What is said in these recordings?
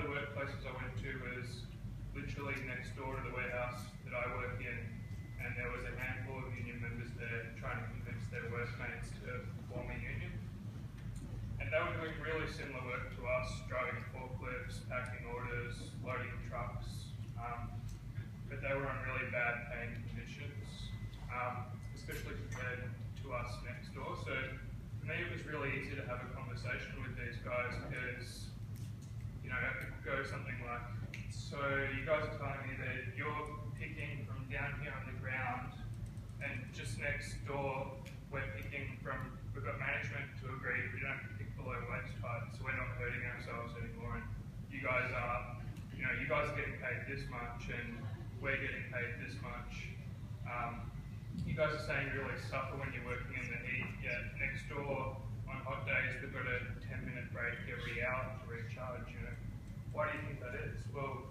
the workplaces I went to was literally next door to the warehouse that I work in, and there was a handful of union members there trying to convince their workmates to form a union. And they were doing really similar work to us, driving forklifts, packing orders, loading trucks, but they were on really bad paying conditions, especially compared to us next door. So for me, it was really easy to have a conversation with these guys because, you know, it could go something like, so you guys are telling me that you're picking from down here on the ground, and just next door, we're picking from, we've got management to agree we don't have to pick below waist height, so we're not hurting ourselves anymore. And you guys are, you know, you guys are getting paid this much, and we're getting paid this much. You guys are saying you really suffer when you're working in the heat, yet next door on hot days we've got a 10-minute break every hour to recharge. You know, why do you think that is? Well,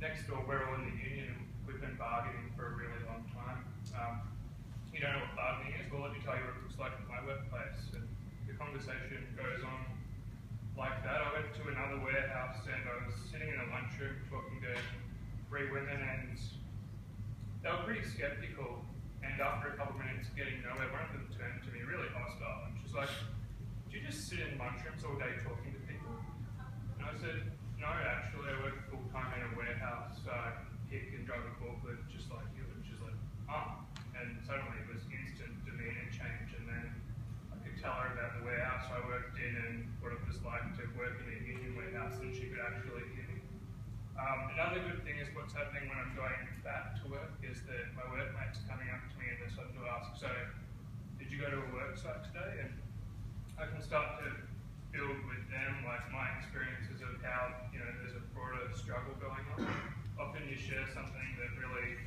next door we're all in the union. We've been bargaining for a really long time. You don't know what bargaining is? Well, let me tell you what it looks like at my workplace. And the conversation goes on like that. I went to another warehouse and I was sitting in a lunchroom talking to 3 women, and they were pretty skeptical. And after a couple of minutes getting nowhere, one of them turned to me really hostile, and she's like, "Do you just sit in lunchrooms all day talking to people?" And I said, "No, actually, I work full-time in a warehouse, so I pick and drive a forklift just like you." And she's like, "Oh." And suddenly it was instant demeanor change, and then I could tell her about the warehouse I worked in and what it was like to work in a union warehouse, and she could actually hear me. Another good thing is what's happening when I'm going back to work is that my workmates are coming up to me and they're starting to ask, "So, did you go to a work site today?" And I can start to build with them like my experiences of how, you know, there's a broader struggle going on. Often you share something that really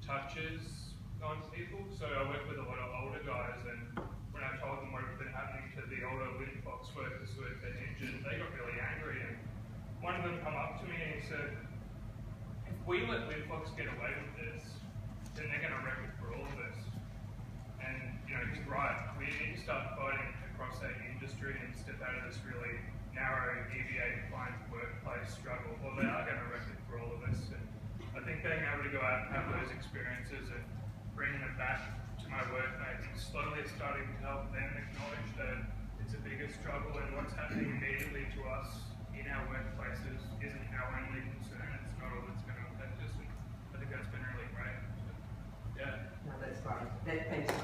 touches on people. So I work with a lot of older guys, and when I told them what had been happening to the older Windfox workers who had been injured, they got really angry. And one of them come up to me and he said, "If we let Windfox get away with this, then they're going to wreck it for all of us." And, you know, he's right. We need to start fighting across that industry and step out of this really narrow, EVA-defined workplace struggle, or they are going to wreck it for all of us. And I think being able to go out and have those experiences and bringing them back to my workmates and slowly starting to help them acknowledge that it's a bigger struggle, and what's happening immediately to us in our workplaces isn't our only concern. It's not all that's going to affect us. And I think that's been really great. So, yeah. No, that's great. Thanks.